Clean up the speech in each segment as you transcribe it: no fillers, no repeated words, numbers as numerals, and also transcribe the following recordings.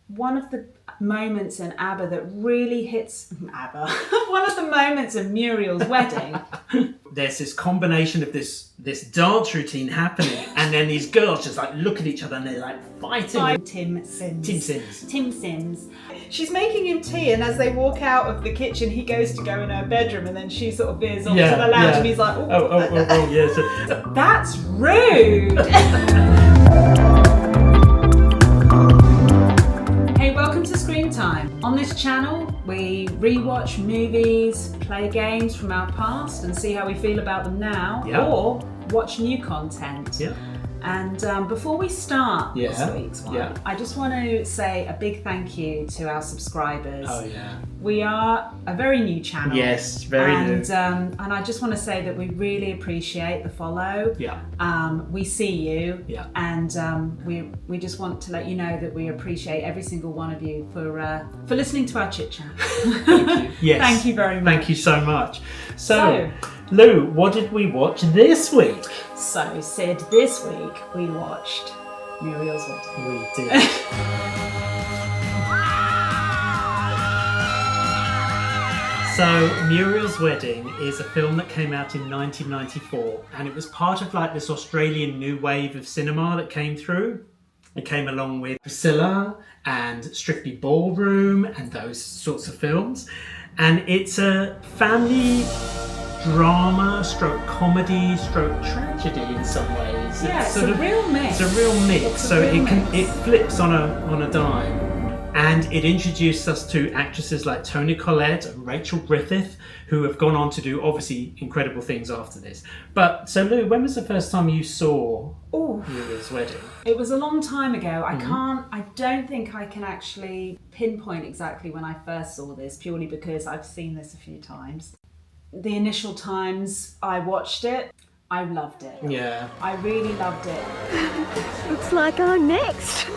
one of the moments in ABBA that really hits ABBA. One of the moments in Muriel's wedding. There's this combination of this dance routine happening, and then these girls just like look at each other and they're like fighting. Tim Sims. She's making him tea, and as they walk out of the kitchen, he goes to go in her bedroom, and then she sort of veers off to the lounge, and he's like, oh, yes. That's rude. Hey, welcome to ScreenTime. On this channel, we rewatch movies, play games from our past, and see how we feel about them now, or watch new content. Yeah. And before we start this week's one, I just want to say a big thank you to our subscribers. Oh yeah. We are a very new channel. Yes, very new. And I just want to say that we really appreciate the follow. Yeah. We see you. Yeah. And we just want to let you know that we appreciate every single one of you for listening to our chit chat. Thank you. Yes. Thank you very much. Thank you so much. So Lou, what did we watch this week? So, Sid, this week we watched Muriel's Wedding. We did. So, Muriel's Wedding is a film that came out in 1994, and it was part of like this Australian new wave of cinema that came through. It came along with Priscilla and Strictly Ballroom and those sorts of films. And it's a family drama, stroke comedy, stroke tragedy in some ways. Yeah, it's a real mix. It's a real mix. So it flips on a dime. And it introduced us to actresses like Toni, Collette and Rachel Griffiths, who have gone on to do obviously incredible things after this. But so Lou, when was the first time you saw Muriel's Wedding? It was a long time ago. I don't think I can actually pinpoint exactly when I first saw this, purely because I've seen this a few times. The initial times I watched it, I loved it. Yeah. I really loved it. Looks like I'm next.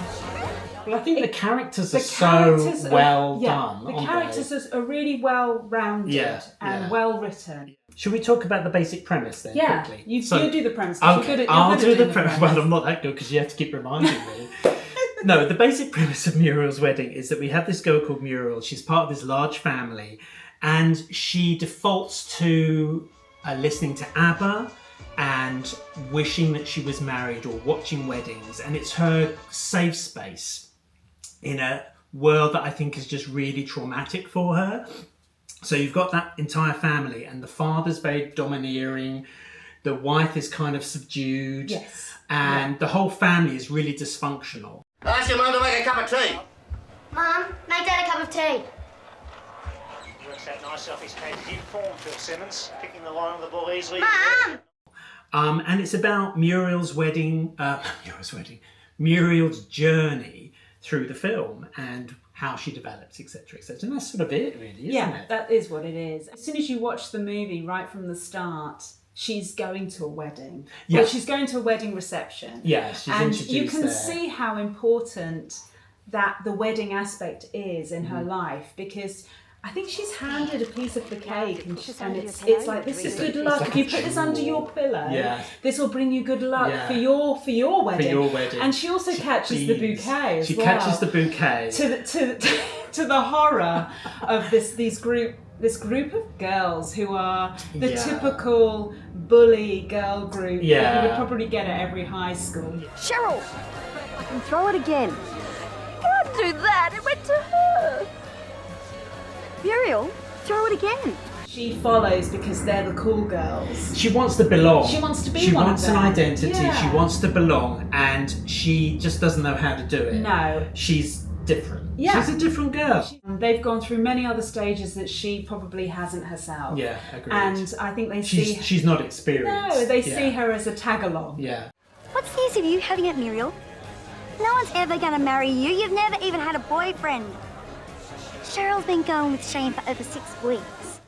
Well, I think the characters are so well done. The characters are really well rounded and well written. Should we talk about the basic premise then quickly? You do the premise. Okay, I'll do the premise. Well, I'm not that good because you have to keep reminding me. No, the basic premise of Muriel's Wedding is that we have this girl called Muriel. She's part of this large family, and she defaults to listening to ABBA and wishing that she was married or watching weddings, and it's her safe space in a world that I think is just really traumatic for her. So you've got that entire family, and the father's very domineering, the wife is kind of subdued, and the whole family is really dysfunctional. Ask your mum to make a cup of tea. Mum, make Dad a cup of tea. Works out nicely off his patented form, Phil Simmons, picking the line of the ball easily. Mum! And it's about Muriel's journey through the film and how she develops, etc., etc. And that's sort of it, really, isn't it? That is what it is. As soon as you watch the movie, right from the start, she's going to a wedding. Yeah. Well, she's going to a wedding reception. Yeah, she's introduced and you can there. see how important that the wedding aspect is in her life, because I think she's handed a piece of the cake, and it's like, this is good luck. If you put this under your pillow, this will bring you good luck for your wedding. For your wedding. And she also catches the bouquet as well. She catches the bouquet. To the horror of this group of girls who are the typical bully girl group that you would probably get at every high school. Cheryl! I can throw it again. You can't do that. It went to her. Muriel, throw it again. She follows because they're the cool girls. She wants to belong. She wants to be She one wants of an them. identity. Yeah. She wants to belong, and she just doesn't know how to do it. No. She's different. Yeah. She's a different girl. They've gone through many other stages that she probably hasn't herself. Yeah, agreed. And I think she's not experienced. No, they see her as a tag-along. Yeah. What's the use of you having it, Muriel? No one's ever going to marry you. You've never even had a boyfriend. Cheryl's been going with Shane for over 6 weeks.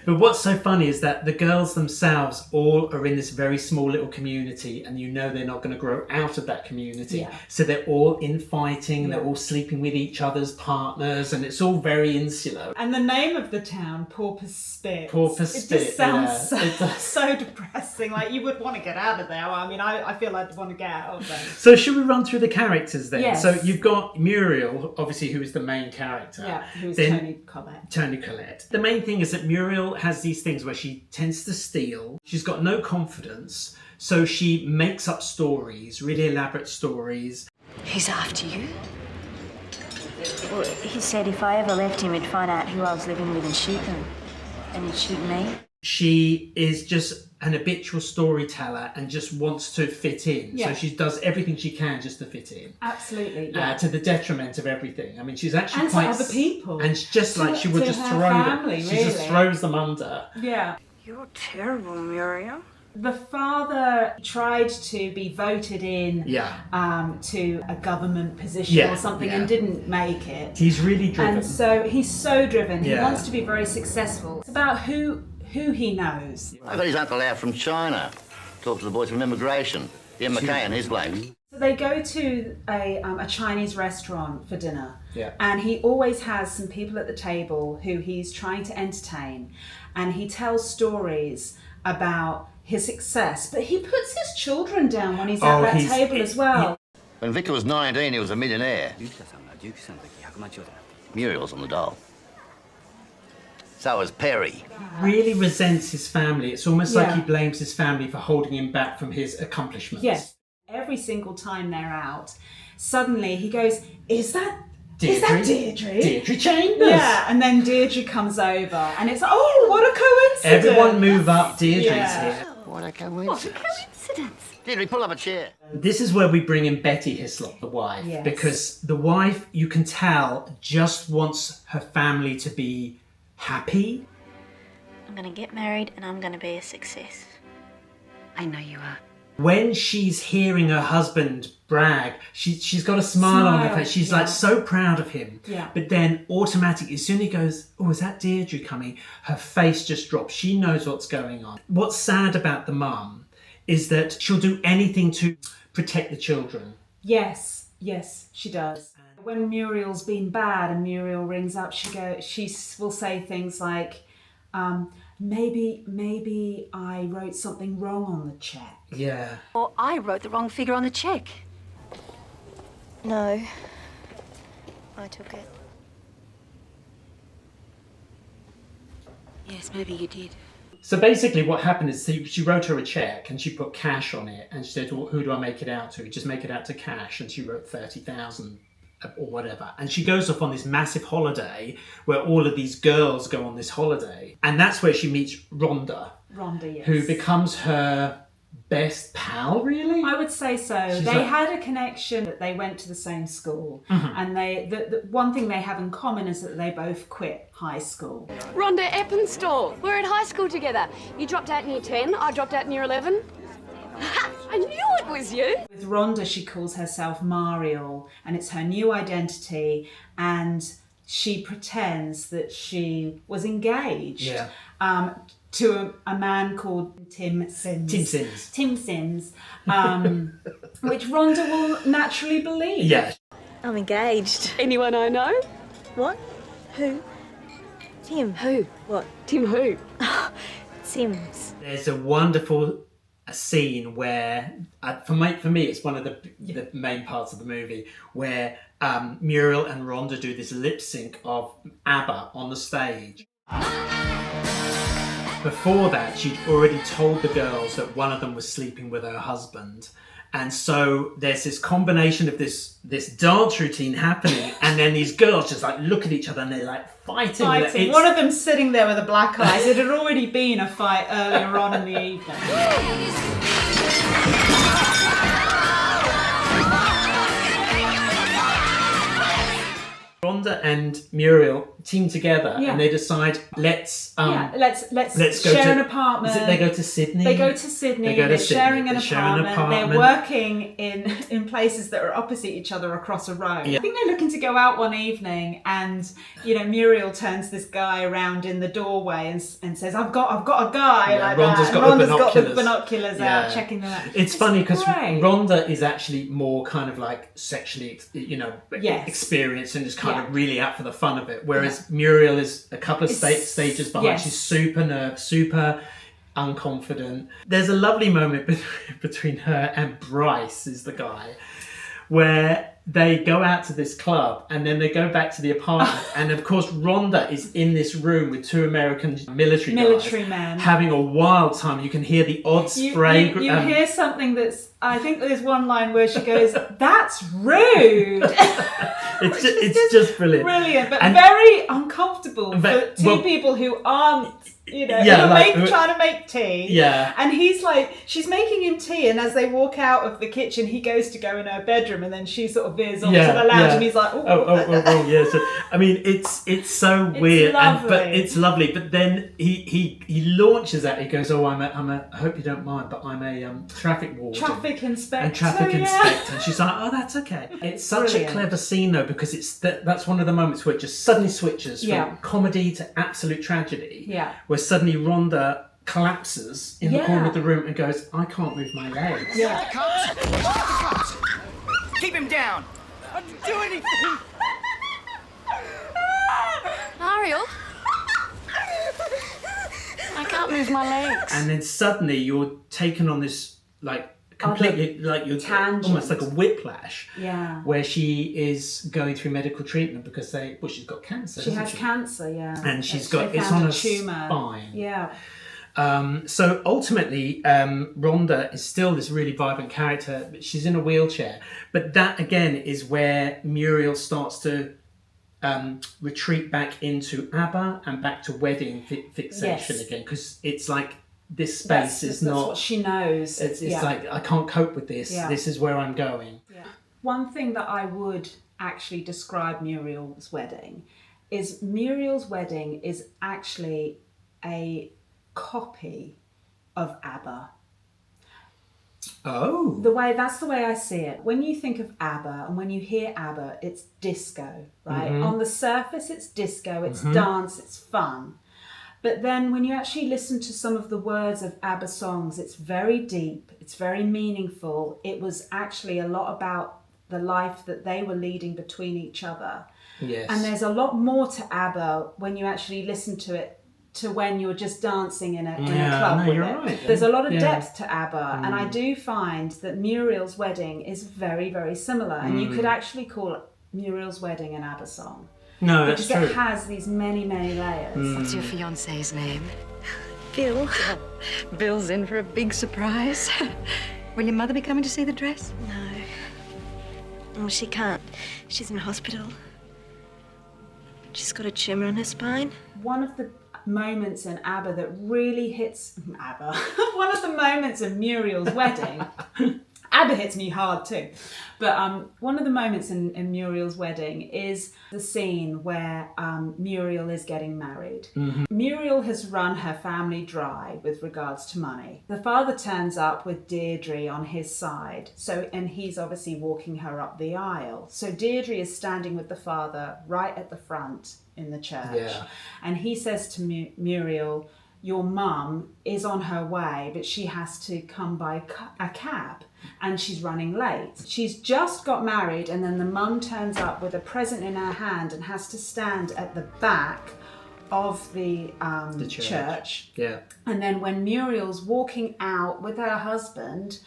But what's so funny is that the girls themselves all are in this very small little community, and you know they're not going to grow out of that community. Yeah. So they're all infighting, they're all sleeping with each other's partners, and it's all very insular. And the name of the town, Porpoise Spit. Porpoise It Spit, just sounds yeah. so depressing. Like you would want to get out of there. I mean, I feel I'd want to get out of there. So should we run through the characters then? Yes. So you've got Muriel, obviously, who is the main character. Yeah, who's Then- Toni Collette. Toni Collette. The main thing is that Muriel has these things where she tends to steal. She's got no confidence, so she makes up stories, really elaborate stories. He's after you? Well, he said if I ever left him, he'd find out who I was living with and shoot them. And he'd shoot me. She is just an habitual storyteller and just wants to fit in. Yeah. So she does everything she can just to fit in. Absolutely, yeah. To the detriment of everything. I mean, she's actually And to quite... other people. And it's just like she would to just her throw family, them. She just really. throws them under. Yeah. You're terrible, Muriel. The father tried to be voted in Yeah. to a government position Yeah, or something yeah. and didn't make it. He's really driven. And so he's so driven. He Yeah. wants to be very successful. It's about who he knows. I got his uncle out from China. Talked to the boys from immigration. Ian McKay and his blokes. So they go to a Chinese restaurant for dinner. Yeah. And he always has some people at the table who he's trying to entertain. And he tells stories about his success. But he puts his children down when he's at that table as well. When Victor was 19, he was a millionaire. Muriel's on the dole. So was Perry. Really resents his family. It's almost like Yeah. he blames his family for holding him back from his accomplishments. Yes. Every single time they're out, suddenly he goes, Is that Deirdre? Deirdre Chambers. Yeah, and then Deirdre comes over and it's, oh, what a coincidence. Everyone move up. Deirdre's Yeah. here. What a coincidence. Deirdre, pull up a chair. This is where we bring in Betty Heslop, the wife. Yes. Because the wife, you can tell, just wants her family to be happy. I'm going to get married and I'm going to be a success. I know you are. When she's hearing her husband brag, she's got a smile on her face. She's like so proud of him. Yeah. But then automatically, as soon as he goes, oh, is that Deirdre coming? Her face just drops. She knows what's going on. What's sad about the mum is that she'll do anything to protect the children. Yes, she does. When Muriel's been bad and Muriel rings up, she will say things like, maybe I wrote something wrong on the check. Yeah. Or I wrote the wrong figure on the check. No, I took it. Yes, maybe you did. So basically what happened is she wrote her a check and she put cash on it and she said, well, who do I make it out to? Just make it out to cash. And she wrote 30,000 or whatever. And she goes off on this massive holiday where all of these girls go on this holiday. And that's where she meets Rhonda, Yes. who becomes her best pal, really? I would say so. She's They like- had a connection that they went to the same school. Mm-hmm. And the one thing they have in common is that they both quit high school. Rhonda Eppenstall. We're in high school together. You dropped out in year 10, I dropped out in year 11. Ha! I knew it was you. With Rhonda, she calls herself Muriel, and it's her new identity, and she pretends that she was engaged to a man called Tim Sims. Tim Sims, which Rhonda will naturally believe. Yeah. I'm engaged. Anyone I know? What? Who? Tim. Who? What? Tim who? Sims. There's a wonderful scene where, for me, it's one of the main parts of the movie, where Muriel and Rhonda do this lip sync of ABBA on the stage. Before that, she'd already told the girls that one of them was sleeping with her husband. And so there's this combination of this dance routine happening, and then these girls just like look at each other and they're like fighting. It's- One of them sitting there with the black eyes. It had already been a fight earlier on in the evening. Rhonda and Muriel team together and they decide let's share an apartment. They go to Sydney. They're sharing an apartment. They're working in places that are opposite each other across a road. I think they're looking to go out one evening, and Muriel turns this guy around in the doorway and says, "I've got a guy like Rhonda's that." got the binoculars out, checking them out. It's funny because Rhonda is actually more kind of like sexually, experienced and is kind of really out for the fun of it, whereas Muriel is a couple of stages behind. She's super nervous, super unconfident. There's a lovely moment between her and Bryce, is the guy, where they go out to this club and then they go back to the apartment and of course Rhonda is in this room with two American military men having a wild time. You can hear the odd spray. You hear something that's, I think there's one line where she goes, "That's rude." it's just brilliant. Brilliant, but very uncomfortable for two people who aren't, trying to make tea. Yeah. And he's like, she's making him tea, and as they walk out of the kitchen, he goes to go in her bedroom, and then she sort of veers off to the lounge, and he's like, oh, yeah. So, I mean, it's so weird, but it's lovely. But then he launches at. He goes, "Oh, I hope you don't mind, but I'm a traffic warden, traffic inspector." And she's like, "Oh, that's okay." It's such a clever scene though, because it's that's one of the moments where it just suddenly switches from comedy to absolute tragedy. Yeah. Where suddenly Rhonda collapses in the corner of the room and goes, "I can't move my legs." Yeah. Cops! Keep him down! I didn't do anything! Muriel? I can't move my legs. And then suddenly you're taken on this completely you're tangent. Almost like a whiplash. Yeah. Where she is going through medical treatment because she's got cancer. She has cancer, and it's on her spine. Yeah. So ultimately, Rhonda is still this really vibrant character. She's in a wheelchair, but that again is where Muriel starts to retreat back into ABBA and back to wedding fixation again, because it's like this space is not. That's what she knows. It's like, I can't cope with this. Yeah. This is where I'm going. Yeah. One thing that I would actually describe Muriel's wedding is actually a copy of ABBA. Oh. That's the way I see it. When you think of ABBA and when you hear ABBA, it's disco, right? Mm-hmm. On the surface, it's disco, it's dance, it's fun. But then when you actually listen to some of the words of ABBA songs, it's very deep, it's very meaningful. It was actually a lot about the life that they were leading between each other. Yes. And there's a lot more to ABBA when you actually listen to it to when you're just dancing in a club with it. Right. There's a lot of depth to ABBA, and I do find that Muriel's wedding is very, very similar. And you could actually call Muriel's wedding an ABBA song. No, that's true. Because it has these many, many layers. What's your fiancé's name? Bill. Bill's in for a big surprise. Will your mother be coming to see the dress? No. Oh, she can't. She's in hospital. She's got a tumour on her spine. One of the moments in ABBA that really hits ABBA. One of the moments of Muriel's wedding. ABBA hits me hard too. But one of the moments in Muriel's wedding is the scene where Muriel is getting married. Mm-hmm. Muriel has run her family dry with regards to money. The father turns up with Deirdre on his side, and he's obviously walking her up the aisle. So Deirdre is standing with the father right at the front in the church. Yeah. And he says to Muriel, "Your mum is on her way, but she has to come by a cab and she's running late." She's just got married, and then the mum turns up with a present in her hand and has to stand at the back of the church. Yeah. And then when Muriel's walking out with her husband,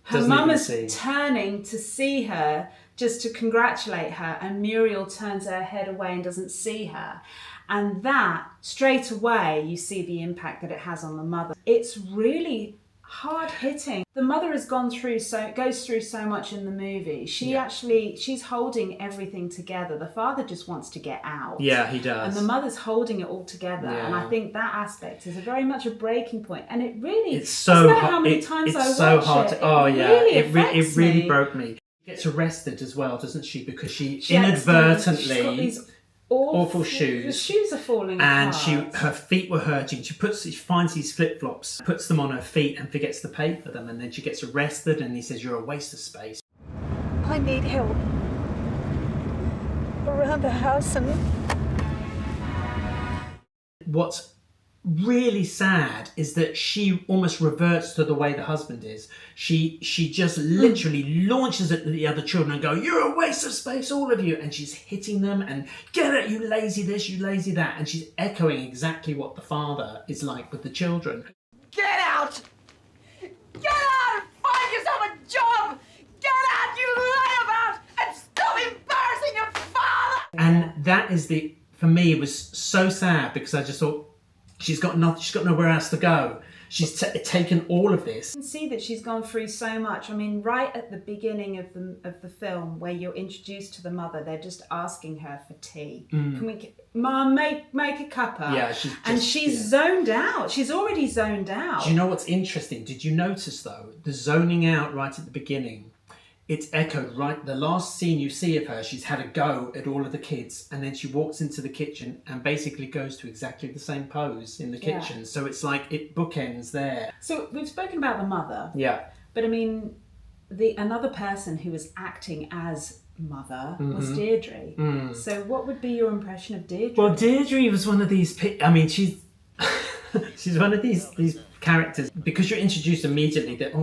her mum is turning to see her, just to congratulate her, and Muriel turns her head away and doesn't see her. And that, straight away, you see the impact that it has on the mother. It's really hard hitting. The mother goes through so much in the movie. She's holding everything together. The father just wants to get out. Yeah, he does. And the mother's holding it all together. Yeah. And I think that aspect is very much a breaking point. And it really, it's so hard. How many times it's so hard. It really broke me. You Gets arrested as well, doesn't she? Because she She's got inadvertently these awful shoes. The shoes are falling and apart. her feet were hurting. She finds these flip flops, puts them on her feet, and forgets to pay for them. And then she gets arrested, and he says, "You're a waste of space." I need help around the house and... What's really sad is that she almost reverts to the way the husband is. She just literally launches at the other children and go, "You're a waste of space, all of you," and she's hitting them and, "Get it, you lazy this, you lazy that," and she's echoing exactly what the father is like with the children. Get out! Get out and find yourself a job! Get out, you layabout, and stop embarrassing your father! And that is for me, it was so sad because I just thought, she's got nowhere else to go. She's taken all of this. You can see that she's gone through so much. I mean, right at the beginning of the film, where you're introduced to the mother, they're just asking her for tea. Can we, Mum, make a cuppa? Yeah, she's zoned out. She's already zoned out. Do you know what's interesting? Did you notice though, the zoning out right at the beginning? It's echoed right. The last scene you see of her, she's had a go at all of the kids, and then she walks into the kitchen and basically goes to exactly the same pose in the kitchen. So it's like it bookends there. So we've spoken about the mother. Yeah. But I mean, another person who was acting as mother was Deirdre. So what would be your impression of Deirdre? Well, Deirdre was one of these. I mean, she's one of these characters, because you're introduced immediately that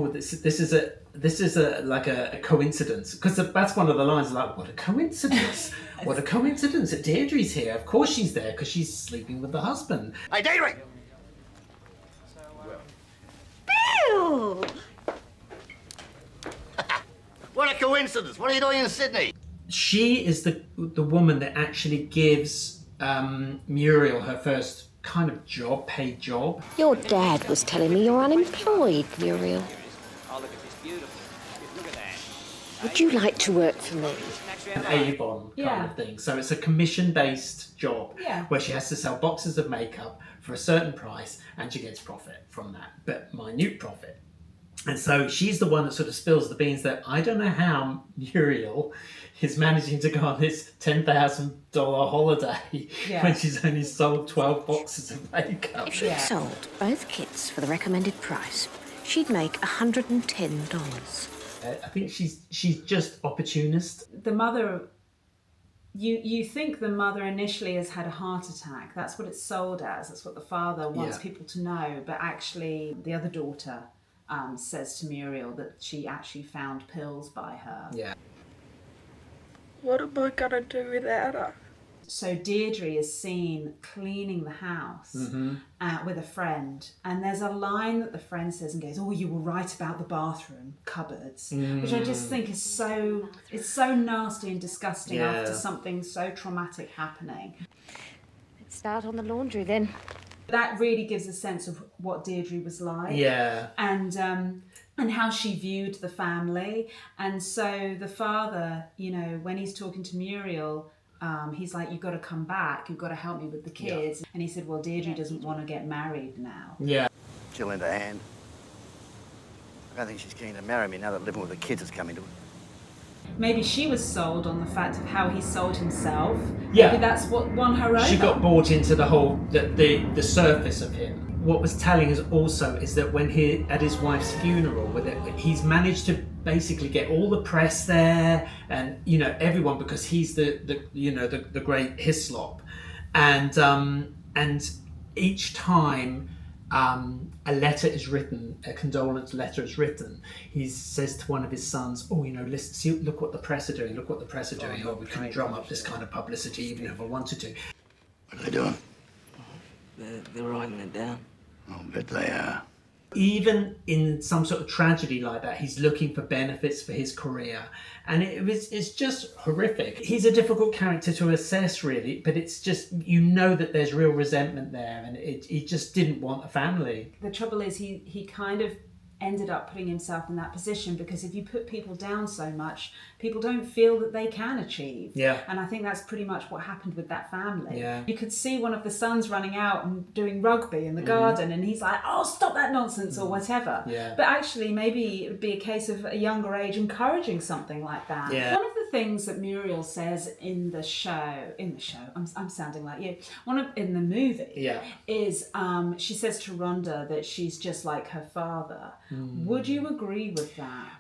this is a coincidence, because that's one of the lines, like, what a coincidence. What a coincidence that Deirdre's here. Of course she's there, because she's sleeping with the husband. Hey, Deirdre! Bill! What a coincidence. What are you doing in Sydney? She is the woman that actually gives Muriel her first kind of paid job. Your dad was telling me you're unemployed, Muriel. Oh, look at this beautiful. Look at that. Would you like to work for me? An Avon kind of thing. So it's a commission-based job where she has to sell boxes of makeup for a certain price, and she gets profit from that, but minute profit. And so she's the one that sort of spills the beans that I don't know how Muriel is managing to go on this $10,000 holiday when she's only sold 12 boxes of makeup. If she'd sold both kits for the recommended price, she'd make $110. I think she's just opportunist. The mother, you think the mother initially has had a heart attack. That's what it's sold as. That's what the father wants people to know. But actually, the other daughter says to Muriel that she actually found pills by her. Yeah. What am I gonna do without her? So Deirdre is seen cleaning the house with a friend, and there's a line that the friend says and goes, "Oh, you were right about the bathroom cupboards," which I just think is so nasty and disgusting after something so traumatic happening. Let's start on the laundry then. That really gives a sense of what Deirdre was like. Yeah. And how she viewed the family. And so the father, you know, when he's talking to Muriel, he's like, "You've got to come back. You've got to help me with the kids." And he said, "Well, Deirdre doesn't want to get married now." Yeah. She'll lend a hand. I don't think she's keen to marry me now that living with the kids has come into it. Maybe she was sold on the fact of how he sold himself. Yeah. Maybe that's what won her over. She got bought into the whole, the surface of him. What was telling us also is that when at his wife's funeral, he's managed to basically get all the press there and, you know, everyone, because he's the great Heslop. And each time a letter is written, a condolence letter is written, he says to one of his sons, "Oh, you know, listen, see, look what the press are doing, look what the press are doing. Oh, we can drum up this kind of publicity even if I wanted to." What are they doing? They're writing it down. I'll bet they are. Even in some sort of tragedy like that, he's looking for benefits for his career. And it's just horrific. He's a difficult character to assess, really, but it's just, you know that there's real resentment there, and he just didn't want a family. The trouble is he kind of ended up putting himself in that position, because if you put people down so much, people don't feel that they can achieve. Yeah. And I think that's pretty much what happened with that family. Yeah. You could see one of the sons running out and doing rugby in the garden, and he's like, oh, stop that nonsense, or whatever. Yeah. But actually, maybe it would be a case of a younger age encouraging something like that. Yeah. One of the things that Muriel says in the show, I'm sounding like you, in the movie, is she says to Rhonda that she's just like her father. Would you agree with that?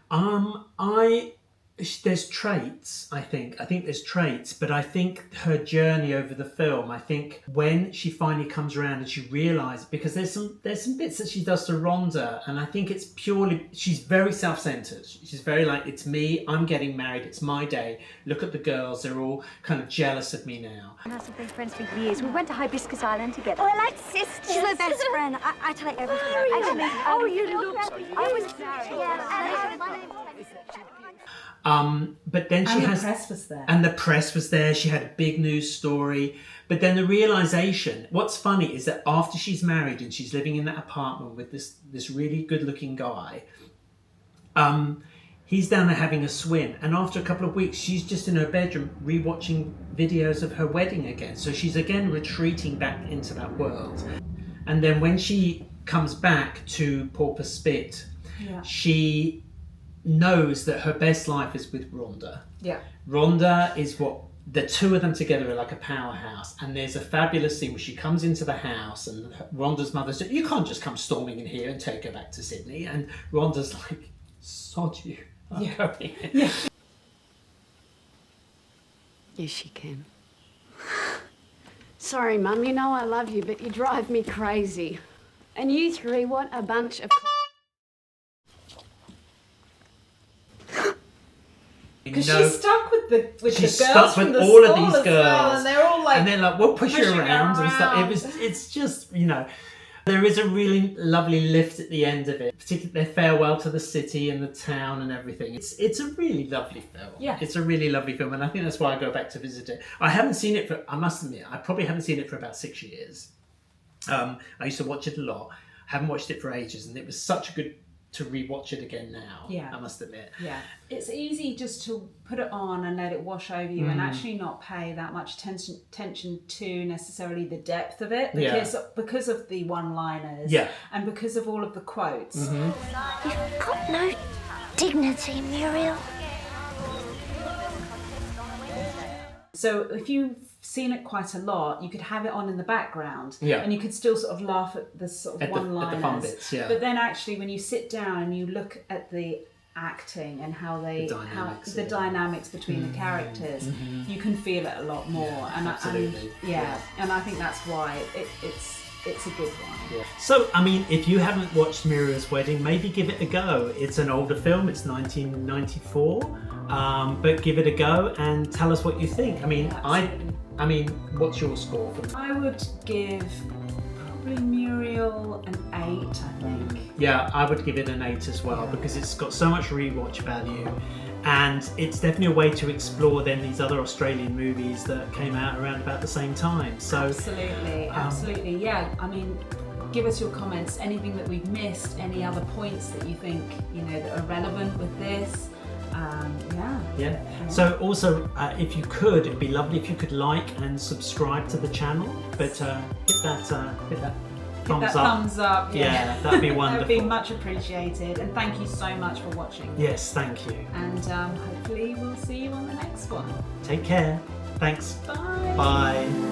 There's traits, I think there's traits, but I think her journey over the film, I think when she finally comes around and she realises, because there's some bits that she does to Rhonda, and I think it's purely, she's very self-centered. She's very like, it's me, I'm getting married, it's my day, look at the girls, they're all kind of jealous of me now. And us have been friends for years. We went to Hibiscus Island together. Oh, I like sisters. She's my best friend. I tell her everything. You look so young. I was but then she has... the press was there. And the press was there. She had a big news story. But then the realisation... What's funny is that after she's married and she's living in that apartment with this really good-looking guy, he's down there having a swim. And after a couple of weeks, she's just in her bedroom rewatching videos of her wedding again. So she's again retreating back into that world. And then when she comes back to Pauper Spit, she knows that her best life is with Rhonda. Yeah. Rhonda is what the two of them together are like a powerhouse. And there's a fabulous scene where she comes into the house and Rhonda's mother says, you can't just come storming in here and take her back to Sydney. And Rhonda's like, sod you. I'm going. Yeah. Yes, she can. Sorry, Mum, you know I love you, but you drive me crazy. And you three, what a bunch of... Because she's stuck with the she's girls stuck from with the all of school these as girls, well, and they're all like, and they're like, we'll push her pushing her around and stuff. around. It's just, you know, there is a really lovely lift at the end of it, particularly their farewell to the city and the town and everything. It's a really lovely film. Yeah, it's a really lovely film, and I think that's why I go back to visit it. I haven't seen it for, I must admit, I probably haven't seen it for about 6 years. I used to watch it a lot. Haven't watched it for ages, and it was such a good to rewatch it again now. Yeah, I must admit. Yeah, it's easy just to put it on and let it wash over you and actually not pay that much attention to necessarily the depth of it, because of the one-liners and because of all of the quotes. You've got no dignity, Muriel. So if you've seen it quite a lot, you could have it on in the background, Yeah. and you could still sort of laugh at the sort of one-liners. At the fun bits, yeah. But then actually, when you sit down and you look at the acting and how they, the dynamics between the characters, you can feel it a lot more. And Absolutely. And I think that's why it's a good one. Yeah. So, I mean, if you haven't watched Muriel's Wedding, maybe give it a go. It's an older film, it's 1994, but give it a go and tell us what you think. I mean, I mean, what's your score for it? I would give probably Muriel an 8, I think. Yeah, I would give it an 8 as well, because it's got so much rewatch value. And it's definitely a way to explore then these other Australian movies that came out around about the same time. So Absolutely. Yeah, I mean, give us your comments, anything that we've missed, any other points that you think, you know, that are relevant with this. Yeah. So also, if you could, it'd be lovely if you could like and subscribe to the channel. But hit that thumbs up. Yeah, that'd be wonderful. That'd be much appreciated, and thank you so much for watching. Yes, thank you. And hopefully we'll see you on the next one. Take care. Thanks. Bye. Bye.